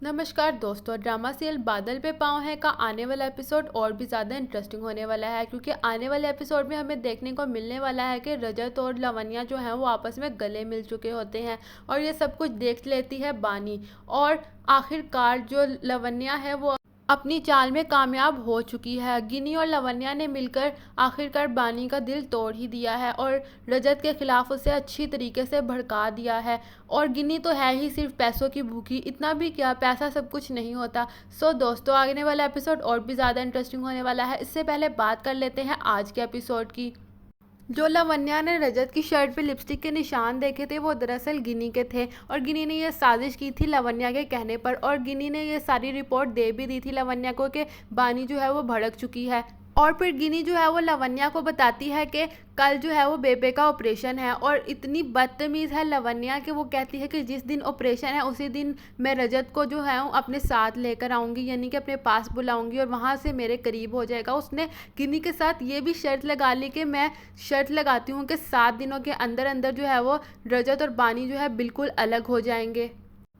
नमस्कार दोस्तों, drama serial बादल पे पाँव है का आने वाला एपिसोड और भी ज़्यादा इंटरेस्टिंग होने वाला है, क्योंकि आने वाले एपिसोड में हमें देखने को मिलने वाला है कि रजत और लवन्या जो हैं वो आपस में गले मिल चुके होते हैं और ये सब कुछ देख लेती है बानी। और आखिरकार जो लवन्या है वो अपनी चाल में कामयाब हो चुकी है। गिनी और लवन्या ने मिलकर आखिरकार बानी का दिल तोड़ ही दिया है और रजत के खिलाफ उसे अच्छी तरीके से भड़का दिया है। और गिनी तो है ही सिर्फ पैसों की भूखी, इतना भी क्या, पैसा सब कुछ नहीं होता। सो दोस्तों, आने वाला एपिसोड और भी ज़्यादा इंटरेस्टिंग होने वाला है। इससे पहले बात कर लेते हैं आज के एपिसोड की। जो लवन्या ने रजत की शर्ट पे लिपस्टिक के निशान देखे थे वो दरअसल गिनी के थे और गिनी ने ये साजिश की थी लवन्या के कहने पर। और गिनी ने ये सारी रिपोर्ट दे भी दी थी लवन्या को कि बानी जो है वो भड़क चुकी है। और फिर गिनी जो है वो लवन्या को बताती है कि कल जो है वो बेबे का ऑपरेशन है। और इतनी बदतमीज़ है लवन्या कि वो कहती है कि जिस दिन ऑपरेशन है उसी दिन मैं रजत को जो है अपने साथ लेकर आऊँगी, यानी कि अपने पास बुलाऊँगी और वहाँ से मेरे करीब हो जाएगा। उसने गिनी के साथ ये भी शर्त लगा ली कि मैं शर्त लगाती हूँ कि 7 दिनों के अंदर अंदर जो है वो रजत और बानी जो है बिल्कुल अलग हो जाएंगे।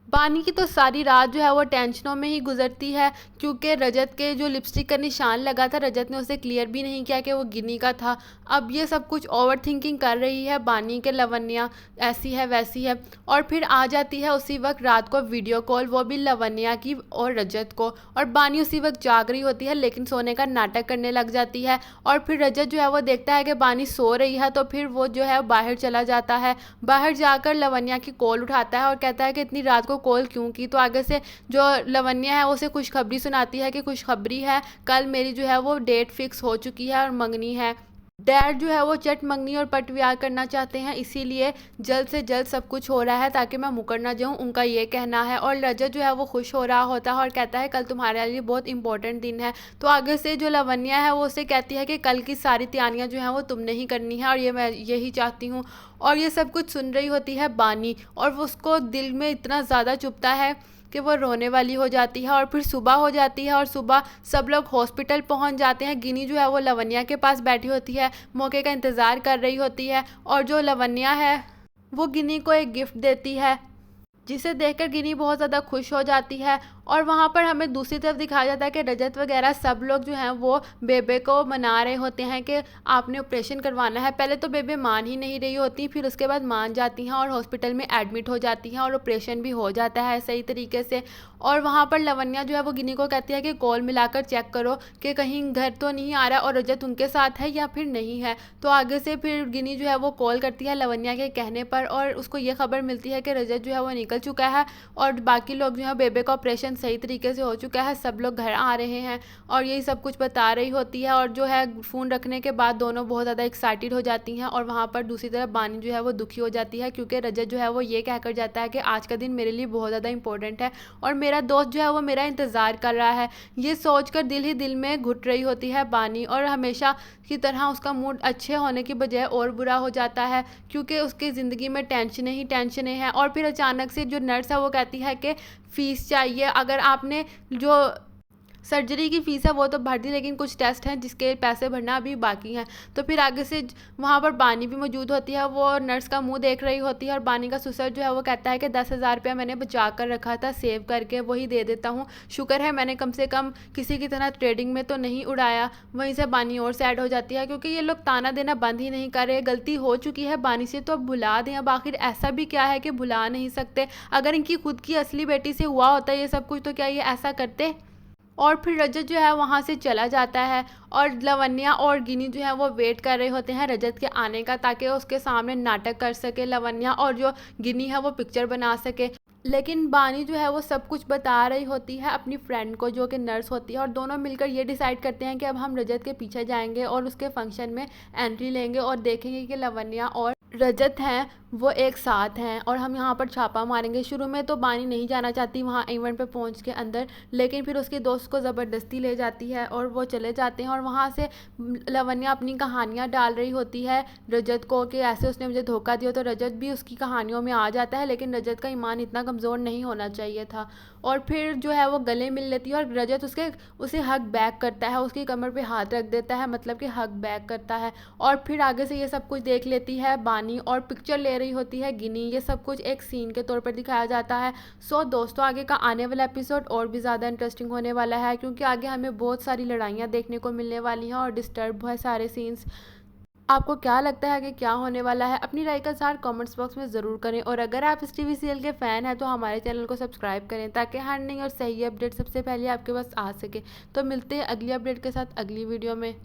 बानी की तो सारी रात जो है वो टेंशनों में ही गुजरती है, क्योंकि रजत के जो लिपस्टिक का निशान लगा था रजत ने उसे क्लियर भी नहीं किया कि वो गिनी का था। अब ये सब कुछ ओवर थिंकिंग कर रही है बानी के लवन्या, ऐसी है वैसी है। और फिर आ जाती है उसी वक्त रात को वीडियो कॉल, वो भी लवन्या की और रजत को। और बानी उसी वक्त जाग रही होती है लेकिन सोने का नाटक करने लग जाती है। और फिर रजत जो है वो देखता है कि बानी सो रही है तो फिर वो जो है बाहर चला जाता है। बाहर जाकर लवन्या की कॉल उठाता है और कहता है कि इतनी रात को कॉल क्यों की। तो आगे से जो लवन्या है उसे खुशखबरी सुनाती है कि खुशखबरी है, कल मेरी जो है वो डेट फिक्स हो चुकी है और मंगनी है। डैड जो है वो चट मंगनी और पट ब्याह करना चाहते हैं, इसीलिए जल्द से जल्द सब कुछ हो रहा है ताकि मैं मुकर ना जाऊं, उनका ये कहना है। और रजत जो है वो खुश हो रहा होता है और कहता है कल तुम्हारे लिए बहुत इंपॉर्टेंट दिन है। तो आगे से जो लवन्या है वो उसे कहती है कि कल की सारी तैयारियां जो हैं वो तुमने ही करनी है और ये मैं यही चाहती हूँ। और ये सब कुछ सुन रही होती है बानी और वो उसको दिल में इतना ज़्यादा चुभता है कि वो रोने वाली हो जाती है। और फिर सुबह हो जाती है और सुबह सब लोग हॉस्पिटल पहुंच जाते हैं। गिनी जो है वो लवन्या के पास बैठी होती है, मौके का इंतज़ार कर रही होती है। और जो लवन्या है वो गिनी को एक गिफ्ट देती है जिसे देखकर गिनी बहुत ज़्यादा खुश हो जाती है। और वहाँ पर हमें दूसरी तरफ दिखाया जाता है कि रजत वगैरह सब लोग जो हैं वो बेबे को मना रहे होते हैं कि आपने ऑपरेशन करवाना है। पहले तो बेबे मान ही नहीं रही होती, फिर उसके बाद मान जाती हैं और हॉस्पिटल में एडमिट हो जाती हैं और ऑपरेशन भी हो जाता है सही तरीके से। और वहाँ पर लवन्या जो है वो गिनी को कहती है कि कॉल मिलाकर चेक करो कि कहीं घर तो नहीं आ रहा और रजत उनके साथ है या फिर नहीं है। तो आगे से फिर गिनी जो है वो कॉल करती है लवन्या के कहने पर और उसको ये खबर मिलती है कि रजत जो है वो निकल चुका है और बाकी लोग जो है बेबे का ऑपरेशन सही तरीके से हो चुका है, सब लोग घर आ रहे हैं और यही सब कुछ बता रही होती है। और जो है फ़ोन रखने के बाद दोनों बहुत ज़्यादा एक्साइटेड हो जाती हैं। और वहाँ पर दूसरी तरफ बानी जो है वो दुखी हो जाती है, क्योंकि रजत जो है वो ये कहकर जाता है कि आज का दिन मेरे लिए बहुत ज़्यादा इंपॉर्टेंट है और मेरा दोस्त जो है वो मेरा इंतज़ार कर रहा है। ये सोचकर दिल ही दिल में घुट रही होती है बानी और हमेशा की तरह उसका मूड अच्छे होने की बजाय और बुरा हो जाता है, क्योंकि उसकी ज़िंदगी में टेंशनें ही टेंशनें हैं। और फिर अचानक से जो नर्स है वो कहती है कि फ़ीस चाहिए, अगर आपने जो सर्जरी की फ़ीस है वो तो भर दी लेकिन कुछ टेस्ट हैं जिसके पैसे भरना अभी बाकी हैं। तो फिर आगे से वहाँ पर बानी भी मौजूद होती है, वो नर्स का मुंह देख रही होती है और बानी का ससुर जो है वो कहता है कि 10,000 रुपया मैंने बचा कर रखा था सेव करके, वही दे देता हूँ, शुक्र है मैंने कम से कम किसी की तरह ट्रेडिंग में तो नहीं उड़ाया। वहीं से बानी और सैड हो जाती है क्योंकि ये लोग ताना देना बंद ही नहीं कर रहे। गलती हो चुकी है बानी से तो अब भुला दें, अब आखिर ऐसा भी क्या है कि भुला नहीं सकते। अगर इनकी खुद की असली बेटी से हुआ होता ये सब कुछ तो क्या ये ऐसा करते। और फिर रजत जो है वहाँ से चला जाता है और लवन्या और गिनी जो है वो वेट कर रहे होते हैं रजत के आने का, ताकि उसके सामने नाटक कर सके लवन्या और जो गिनी है वो पिक्चर बना सके। लेकिन बानी जो है वो सब कुछ बता रही होती है अपनी फ्रेंड को जो कि नर्स होती है और दोनों मिलकर ये डिसाइड करते हैं कि अब हम रजत के पीछे जाएंगे और उसके फंक्शन में एंट्री लेंगे और देखेंगे कि लवन्या और रजत हैं वो एक साथ हैं और हम यहाँ पर छापा मारेंगे। शुरू में तो बानी नहीं जाना चाहती वहाँ इवेंट पे पहुँच के अंदर, लेकिन फिर उसके दोस्त को ज़बरदस्ती ले जाती है और वो चले जाते हैं। और वहाँ से लवन्या अपनी कहानियाँ डाल रही होती है रजत को कि ऐसे उसने मुझे धोखा दिया, तो रजत भी उसकी कहानियों में आ जाता है, लेकिन रजत का ईमान इतना कमज़ोर नहीं होना चाहिए था। और फिर जो है वो गले मिल लेती है और रजत उसे हक बैक करता है, उसकी कमर पे हाथ रख देता है, मतलब कि हक बैक करता है। और फिर आगे से ये सब कुछ देख लेती है बानी और पिक्चर ले रही होती है गिनी, ये सब कुछ एक सीन के तौर पर दिखाया जाता है। सो दोस्तों आगे का आने वाला एपिसोड और भी ज़्यादा इंटरेस्टिंग होने वाला है, क्योंकि आगे हमें बहुत सारी लड़ाइयाँ देखने को मिलने वाली हैं और डिस्टर्ब है सारे सीन्स। आपको क्या लगता है कि क्या होने वाला है? अपनी राय का इज़हार कमेंट्स बॉक्स में ज़रूर करें, और अगर आप इस टीवी सीरियल के फ़ैन हैं तो हमारे चैनल को सब्सक्राइब करें, ताकि हर नई और सही अपडेट सबसे पहले आपके पास आ सके। तो मिलते हैं अगली अपडेट के साथ अगली वीडियो में।